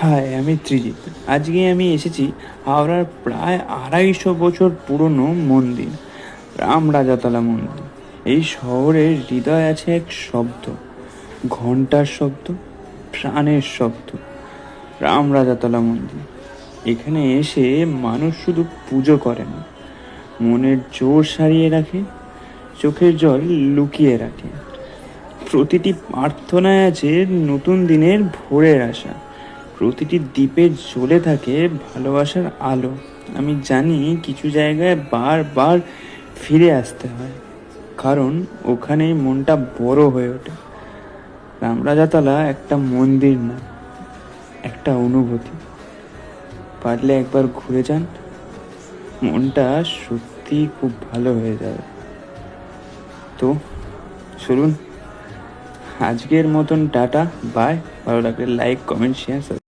High, আমি ত্রিজিৎ। আজকে আমি এসেছি হাওড়ার প্রায় ২৫০ বছর পুরনো মন্দির, রামরাজাতলা মন্দির। এই শহরের হৃদয় আছে এক শব্দ, ঘন্টার শব্দ, প্রাণের শব্দ। রামরাজাতলা মন্দির। এখানে এসে মানুষ শুধু পুজো করে না, মনের জোর সারিয়ে রাখে, চোখের জল লুকিয়ে রাখে। প্রতিটি প্রার্থনায় আছে নতুন দিনের ভোরের আশা, প্রতিটি দ্বীপে জ্বলে থাকে ভালোবাসার আলো। আমি জানি কিছু জায়গায় বারবার ফিরে আসতে হয়, কারণ ওখানেই মনটা বড় হয়ে ওঠে। রামরাজাতলা একটা মন্দির না, একটা অনুভূতি। পারলে একবার ঘুরে যান, মনটা সত্যি খুব ভালো হয়ে যাবে। তো চলুন, আজকের মতন টাটা, বাই। ভালো লাগলে লাইক, কমেন্ট, শেয়ার।